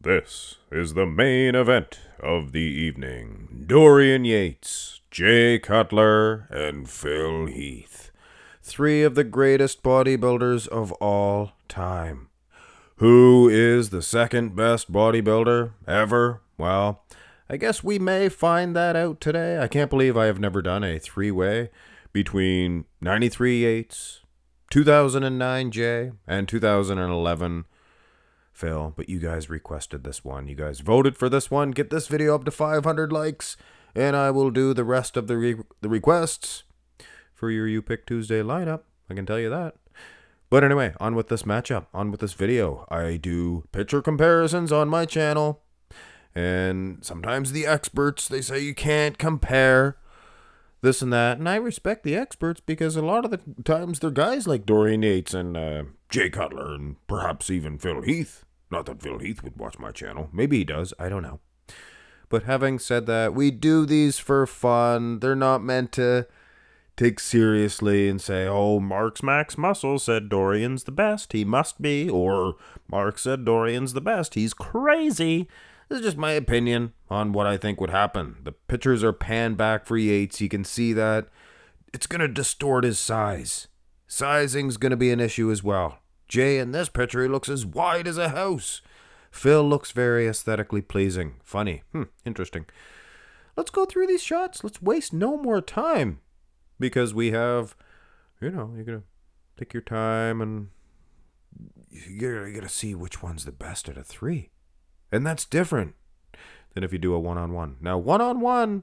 This is the main event of the evening. Dorian Yates, Jay Cutler, and Phil Heath. Three of the greatest bodybuilders of all time. Who is the second best bodybuilder ever? Well, I guess we may find that out today. I can't believe I have never done a three-way between 93 Yates, 2009 Jay, and 2011 Phil, but you guys requested this one. You guys voted for this one. Get this video up to 500 likes, and I will do the rest of the requests for your You Pick Tuesday lineup. I can tell you that. But anyway, on with this matchup, on with this video. I do picture comparisons on my channel, and sometimes the experts, they say you can't compare this and that, and I respect the experts because a lot of the times they're guys like Dorian Yates and Jay Cutler and perhaps even Phil Heath. Not that Phil Heath would watch my channel. Maybe he does. I don't know. But having said that, we do these for fun. They're not meant to take seriously and say, oh, Mark's Max Muscle said Dorian's the best. He must be. Or Mark said Dorian's the best. He's crazy. This is just my opinion on what I think would happen. The pictures are panned back for Yates. You can see that it's going to distort his size. Sizing's going to be an issue as well. Jay, in this picture, he looks as wide as a house. Phil looks very aesthetically pleasing. Funny. Interesting. Let's go through these shots. Let's waste no more time. Because we have, you're going to take your time and you're going to see which one's the best out of three. And that's different than if you do a one-on-one. Now, one-on-one,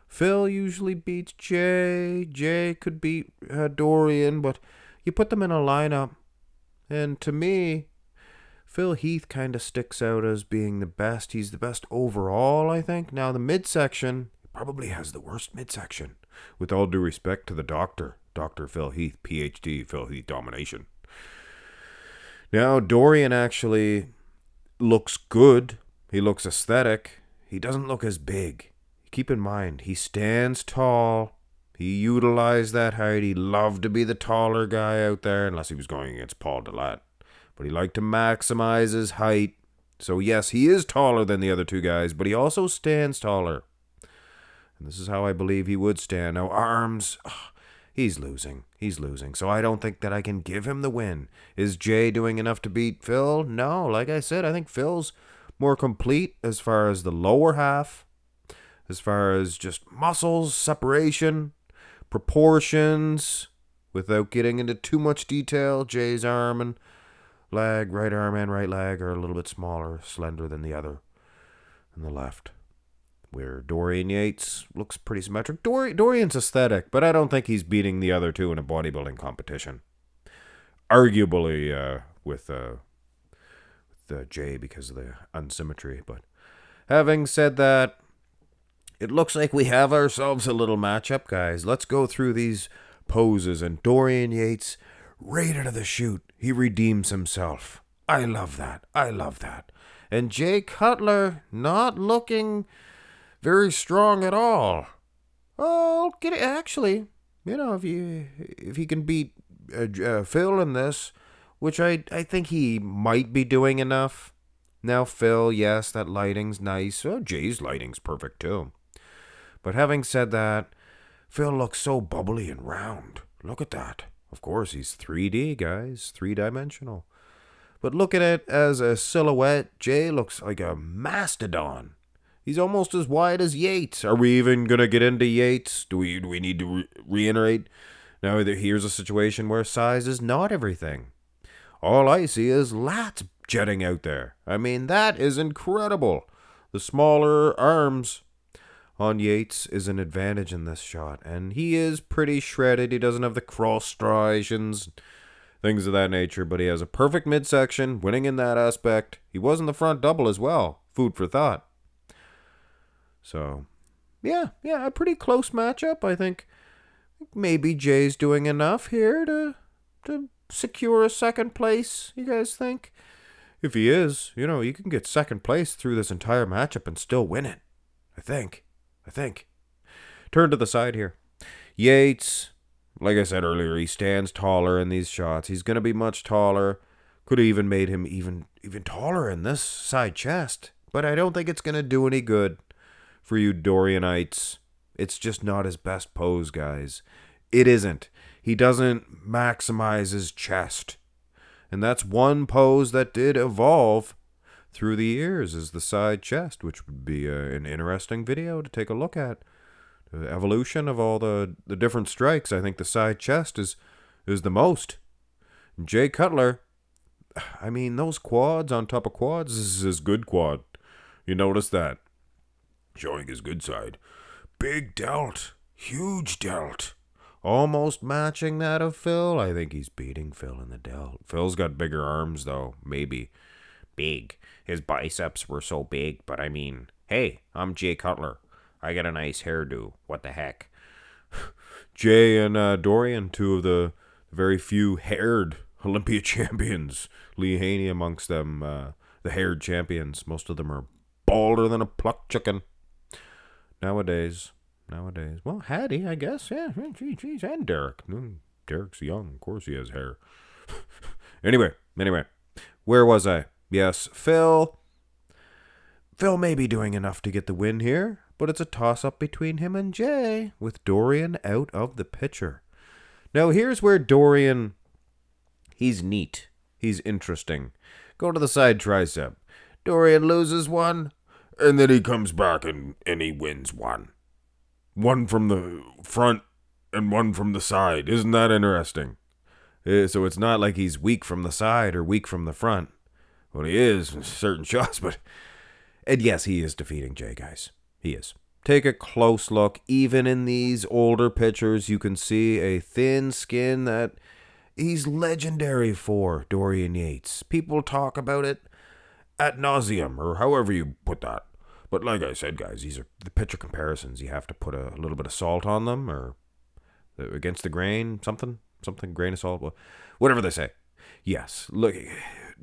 Phil usually beats Jay. Jay could beat Dorian, but you put them in a lineup. And to me, Phil Heath kind of sticks out as being the best. He's the best overall, I think. Now, the midsection probably has the worst midsection. With all due respect to the doctor, Dr. Phil Heath, PhD, Phil Heath Domination. Now, Dorian actually looks good. He looks aesthetic. He doesn't look as big. Keep in mind, he stands tall. He utilized that height. He loved to be the taller guy out there, unless he was going against Paul Lat. But he liked to maximize his height. So yes, he is taller than the other two guys, but he also stands taller. And this is how I believe he would stand. Now, arms, he's losing. He's losing. So I don't think that I can give him the win. Is Jay doing enough to beat Phil? No. Like I said, I think Phil's more complete as far as the lower half, as far as just muscles, separation, proportions, without getting into too much detail. Jay's arm and leg, right arm and right leg, are a little bit smaller, slender than the other, and the left. Where Dorian Yates looks pretty symmetric. Dorian's aesthetic, but I don't think he's beating the other two in a bodybuilding competition. Arguably with Jay because of the unsymmetry. But having said that, it looks like we have ourselves a little matchup, guys. Let's go through these poses. And Dorian Yates, right out of the chute, he redeems himself. I love that. I love that. And Jay Cutler not looking very strong at all. Oh, get it. Actually, if he can beat Phil in this, which I think he might be doing enough. Now, Phil, yes, that lighting's nice. Oh, Jay's lighting's perfect too. But having said that, Phil looks so bubbly and round. Look at that. Of course, he's 3D, guys. 3-dimensional. But look at it as a silhouette. Jay looks like a mastodon. He's almost as wide as Yates. Are we even going to get into Yates? Do we need to reiterate? Now, here's a situation where size is not everything. All I see is lats jetting out there. I mean, that is incredible. The smaller arms on Yates is an advantage in this shot. And he is pretty shredded. He doesn't have the cross striations, things of that nature. But he has a perfect midsection, winning in that aspect. He was in the front double as well. Food for thought. So, yeah, a pretty close matchup. I think maybe Jay's doing enough here to secure a second place, you guys think? If he is, you can get second place through this entire matchup and still win it. I think. Turn to the side here. Yates, like I said earlier, he stands taller in these shots. He's going to be much taller. Could have even made him even even taller in this side chest. But I don't think it's going to do any good for you Dorianites. It's just not his best pose, guys. It isn't. He doesn't maximize his chest. And that's one pose that did evolve through the years, is the side chest, which would be an interesting video to take a look at. The evolution of all the different strikes. I think the side chest is the most. Jay Cutler, I mean, those quads on top of quads, this is his good quad. You notice that. Showing his good side. Big delt. Huge delt. Almost matching that of Phil. I think he's beating Phil in the delt. Phil's got bigger arms, though. Maybe. Big. His biceps were so big, but I mean, hey, I'm Jay Cutler. I got a nice hairdo. What the heck? Jay and Dorian, two of the very few haired Olympia champions. Lee Haney amongst them, the haired champions. Most of them are balder than a plucked chicken. Nowadays. Well, Hattie, I guess. Yeah, geez, and Derek. Derek's young. Of course he has hair. Anyway. Where was I? Yes, Phil. Phil may be doing enough to get the win here, but it's a toss-up between him and Jay, with Dorian out of the picture. Now, here's where Dorian, he's neat. He's interesting. Go to the side tricep. Dorian loses one, and then he comes back and he wins one. One from the front and one from the side. Isn't that interesting? So it's not like he's weak from the side or weak from the front. Well, he is in certain shots, but... And yes, he is defeating Jay, guys. He is. Take a close look. Even in these older pictures, you can see a thin skin that he's legendary for, Dorian Yates. People talk about it ad nauseum, or however you put that. But like I said, guys, these are the picture comparisons. You have to put a little bit of salt on them, or against the grain, something, grain of salt, whatever they say. Yes, look,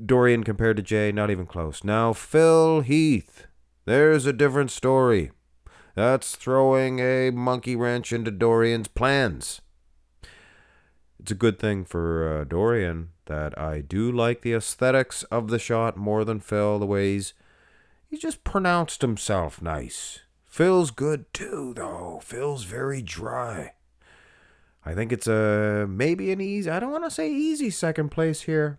Dorian compared to Jay, not even close. Now, Phil Heath, there's a different story. That's throwing a monkey wrench into Dorian's plans. It's a good thing for Dorian that I do like the aesthetics of the shot more than Phil, the way he's just pronounced himself nice. Phil's good too, though. Phil's very dry. I think it's maybe an easy, I don't want to say easy second place here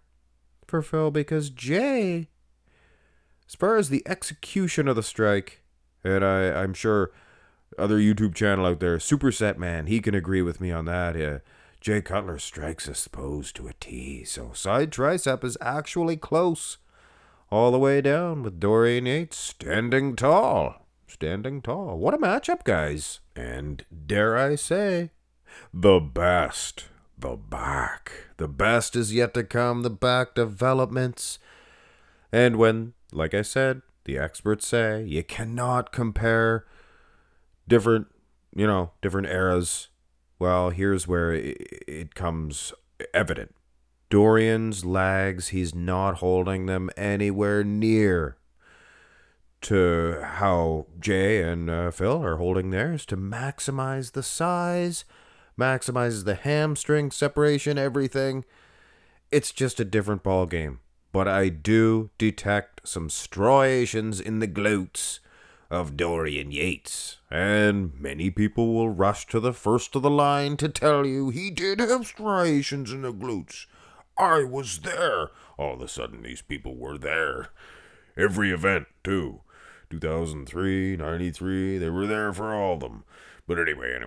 for Phil, because Jay, as far as the execution of the strike, and I'm sure other YouTube channel out there, Superset Man, he can agree with me on that. Jay Cutler strikes his pose to a T. So side tricep is actually close all the way down, with Dorian Yates standing tall. What a matchup, guys. And dare I say, the best. The back. The best is yet to come. The back developments. And when, like I said, the experts say you cannot compare different eras, well, here's where it comes evident. Dorian's legs, he's not holding them anywhere near to how Jay and Phil are holding theirs, to maximize the size, maximizes the hamstring separation, everything. It's just a different ball game. But I do detect some striations in the glutes of Dorian Yates, and many people will rush to the first of the line to tell you he did have striations in the glutes. I was there. All of a sudden, these people were there. Every event, too. 2003, 93, they were there for all of them. But anyway,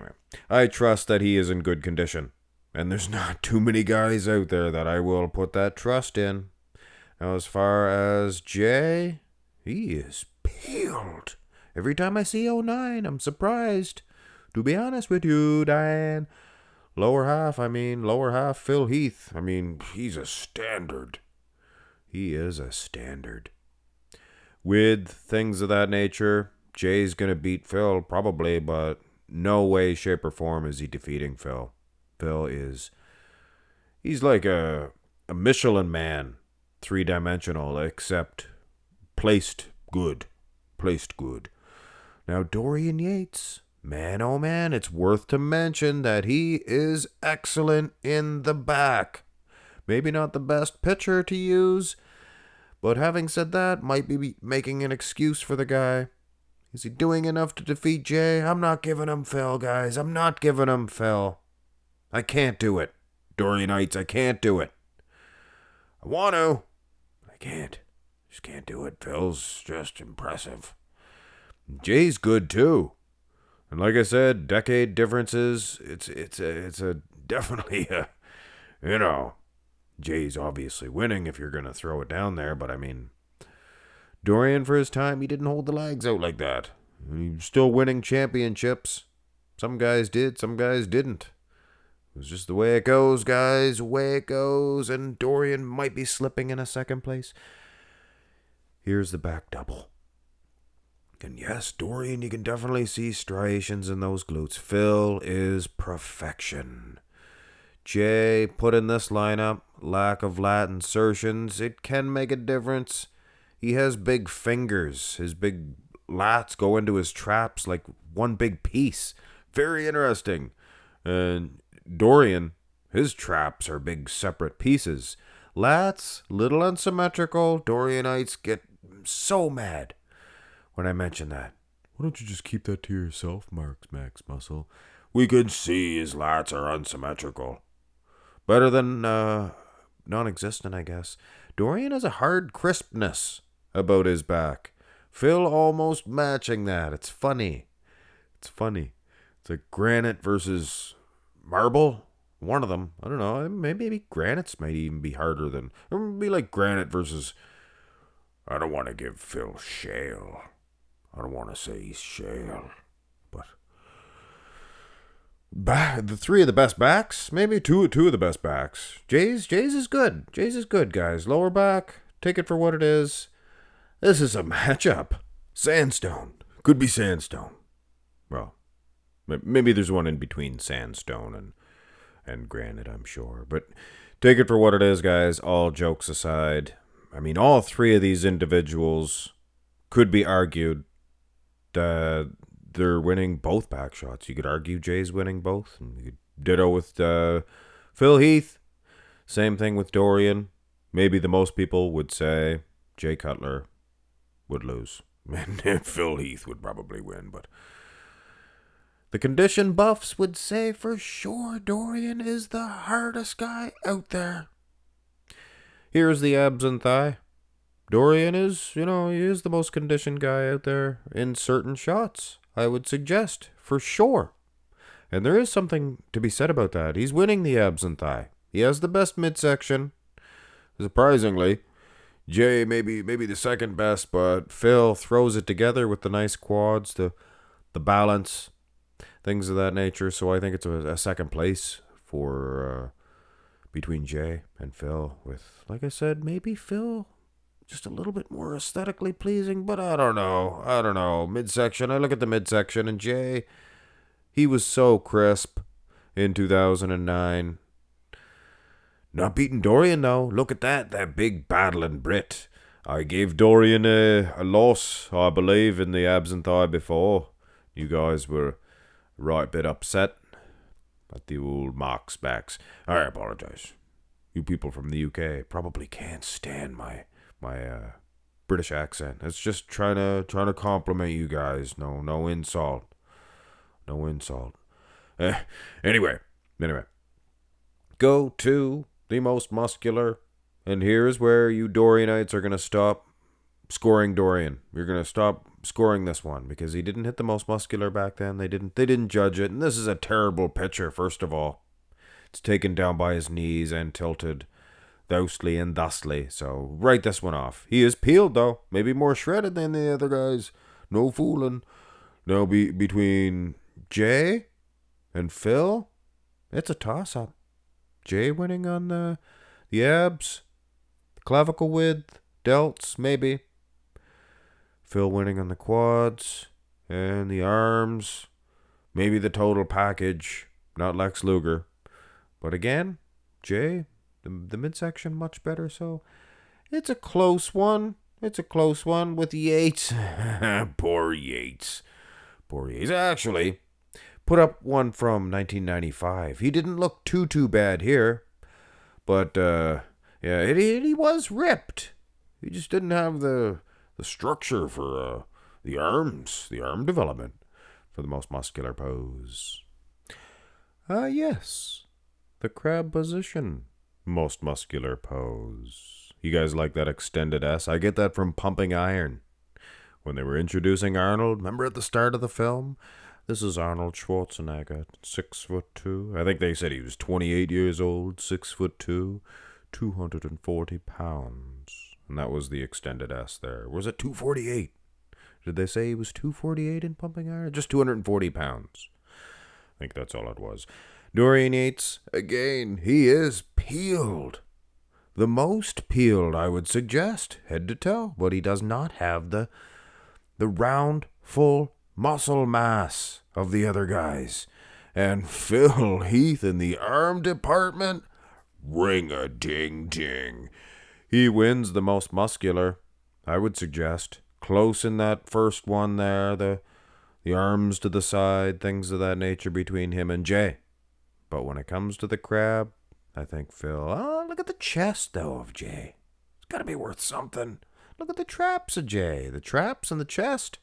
I trust that he is in good condition. And there's not too many guys out there that I will put that trust in. Now, as far as Jay, he is peeled. Every time I see 09, I'm surprised. To be honest with you, Diane. Lower half, Phil Heath. He's a standard. He is a standard. With things of that nature, Jay's going to beat Phil, probably, but no way, shape, or form is he defeating Phil. He's like a Michelin man, 3-dimensional, except placed good. Now, Dorian Yates, man, oh man, it's worth to mention that he is excellent in the back. Maybe not the best pitcher to use, But having said that, might be making an excuse for the guy. Is he doing enough to defeat Jay? I'm not giving him Phil, guys. I'm not giving him Phil. I can't do it. Dorian Yates, I can't do it. I want to. I can't. Just can't do it. Phil's just impressive. Jay's good too. And like I said, decade differences. It's a definitely a, Jay's obviously winning if you're gonna throw it down there. But I mean, Dorian for his time, he didn't hold the legs out like that. He's still winning championships. Some guys did, some guys didn't. It was just the way it goes, guys. The way it goes. And Dorian might be slipping in a second place. Here's the back double. And yes, Dorian, you can definitely see striations in those glutes. Phil is perfection. Jay, put in this lineup, lack of lat insertions, it can make a difference. He has big fingers. His big lats go into his traps like one big piece. Very interesting. And Dorian, his traps are big separate pieces. Lats, little unsymmetrical. Dorian Yates get so mad when I mention that. Why don't you just keep that to yourself, Max Muscle? We can see his lats are unsymmetrical. Better than non-existent, I guess. Dorian has a hard crispness about his back. Phil almost matching that. It's funny. It's like granite versus marble. One of them. I don't know. Maybe granites might even be harder than... It would be like granite versus... I don't want to give Phil shale. I don't want to say he's shale. But... the three of the best backs? Maybe two of the best backs. Jay's is good. Jay's is good, guys. Lower back. Take it for what it is. This is a matchup. Sandstone. Could be sandstone. Well, maybe there's one in between sandstone and granite, I'm sure. But take it for what it is, guys. All jokes aside. I mean, all three of these individuals could be argued that they're winning both back shots. You could argue Jay's winning both. And you could ditto with Phil Heath. Same thing with Dorian. Maybe the most people would say Jay Cutler would lose. And Phil Heath would probably win, but the condition buffs would say for sure Dorian is the hardest guy out there. Here's the abs and thigh. Dorian is, he is the most conditioned guy out there in certain shots, I would suggest, for sure. And there is something to be said about that. He's winning the abs and thigh. He has the best midsection. Surprisingly, Jay maybe the second best, but Phil throws it together with the nice quads, the balance, things of that nature. So I think it's a second place for between Jay and Phil. With, like I said, maybe Phil just a little bit more aesthetically pleasing, but I don't know. Midsection, I look at the midsection, and Jay, he was so crisp in 2009. Not beating Dorian, though. Look at that big battling Brit. I gave Dorian a loss, I believe, in the abs and thigh before. You guys were a right bit upset at the old Mark's backs. I apologize. You people from the UK probably can't stand my British accent. It's just trying to compliment you guys. No insult. No insult. Anyway. Go to the most muscular, and here's where you Dorianites are going to stop scoring Dorian. You're going to stop scoring this one because he didn't hit the most muscular back then. They didn't judge it, and this is a terrible picture. First of all, it's taken down by his knees and tilted thusly and thusly. So write this one off. He is peeled though, maybe more shredded than the other guys. No fooling. Now between Jay and Phil, it's a toss-up. Jay winning on the abs, clavicle width, delts, maybe. Phil winning on the quads and the arms, maybe the total package, not Lex Luger. But again, Jay, the midsection much better, so it's a close one. It's a close one with Yates. Poor Yates. Actually, put up one from 1995. He didn't look too bad here. But, yeah, he was ripped. He just didn't have the structure for the arm development for the most muscular pose. Yes, the crab position, most muscular pose. You guys like that extended S? I get that from Pumping Iron. When they were introducing Arnold, remember at the start of the film? This is Arnold Schwarzenegger, 6'2". I think they said he was 28 years old, 6'2", 240 pounds. And that was the extended S there. Was it 248? Did they say he was 248 in Pumping Iron? Just 240 pounds. I think that's all it was. Dorian Yates, again, he is peeled. The most peeled, I would suggest, head to toe. But he does not have the round, full muscle mass of the other guys. And Phil Heath in the arm department, ring-a-ding-ding. He wins the most muscular, I would suggest. Close in that first one there, the arms to the side, things of that nature between him and Jay. But when it comes to the crab, I think Phil... Oh, look at the chest, though, of Jay. It's got to be worth something. Look at the traps of Jay. The traps and the chest.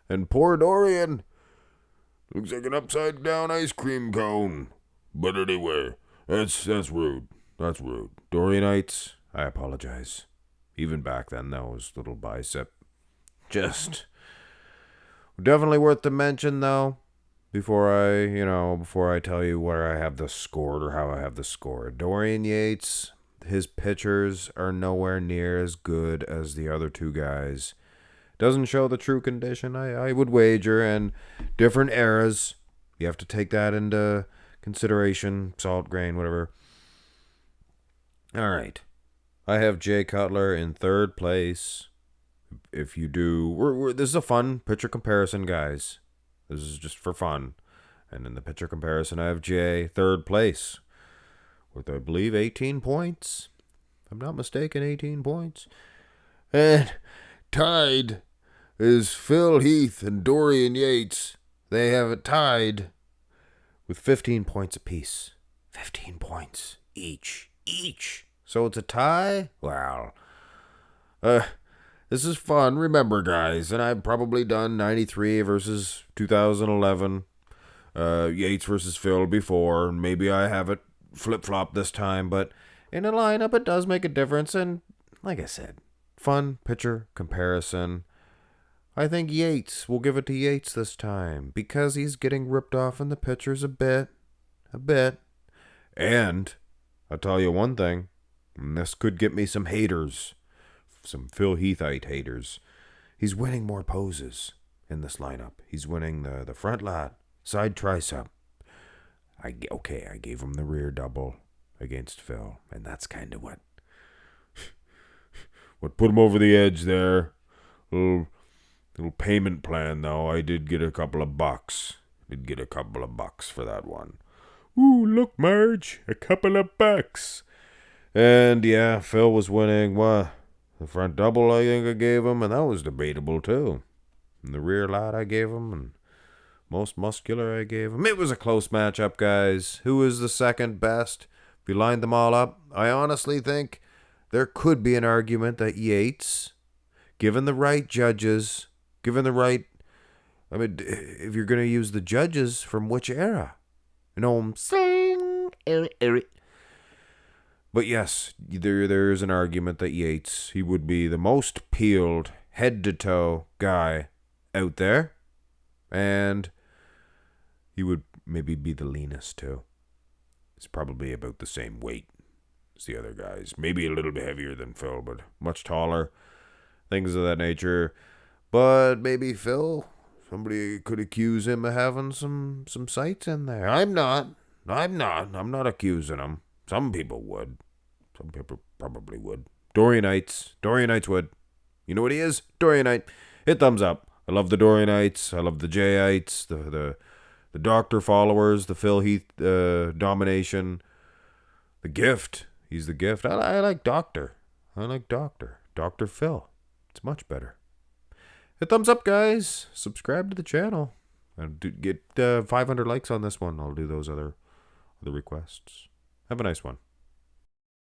And poor Dorian. Looks like an upside-down ice cream cone. But anyway, that's rude. That's rude. Dorian Yates, I apologize. Even back then, those little bicep. Just... Definitely worth to mention, though, before I tell you where I have this scored or how I have this scored. Dorian Yates... His pictures are nowhere near as good as the other two guys. Doesn't show the true condition, I would wager, and different eras. You have to take that into consideration. Salt, grain, whatever. All right. I have Jay Cutler in third place. If you do... this is a fun picture comparison, guys. This is just for fun. And in the picture comparison, I have Jay third place. With, I believe, 18 points. If I'm not mistaken, 18 points. And tied is Phil Heath and Dorian Yates. They have it tied with 15 points apiece. 15 points each. So it's a tie? Wow. This is fun. Remember, guys, and I've probably done 93 versus 2011. Yates versus Phil before. Maybe I have it flip-flop this time, but in a lineup it does make a difference, and like I said, fun picture comparison. I think Yates, we'll give it to Yates this time, because he's getting ripped off in the pictures a bit. And I'll tell you one thing, and this could get me some haters, some Phil Heathite haters. He's winning more poses in this lineup. He's winning the front lat, side tricep. I gave him the rear double against Phil, and that's kind of what put him over the edge there. Little payment plan, though. I did get a couple of bucks. For that one. Ooh, look, Marge, a couple of bucks. And yeah, Phil was winning. The front double I think I gave him, and that was debatable too. And the rear lat I gave him, and most muscular I gave him. It was a close matchup, guys. Who is the second best? If you lined them all up, I honestly think there could be an argument that Yates, given the right judges, if you're going to use the judges from which era? But yes, there is an argument that Yates, he would be the most peeled, head-to-toe guy out there. And he would maybe be the leanest, too. He's probably about the same weight as the other guys. Maybe a little bit heavier than Phil, but much taller. Things of that nature. But maybe Phil, somebody could accuse him of having some sights in there. I'm not accusing him. Some people would. Some people probably would. Dorian Yates would. You know what he is? Dorian Yates. Hit thumbs up. I love the Dorian Yates. I love the Jay Yates. The Doctor followers. The Phil Heath domination. The gift. He's the gift. I like Doctor. Dr. Phil. It's much better. Hit thumbs up, guys. Subscribe to the channel. And get 500 likes on this one. I'll do those other requests. Have a nice one.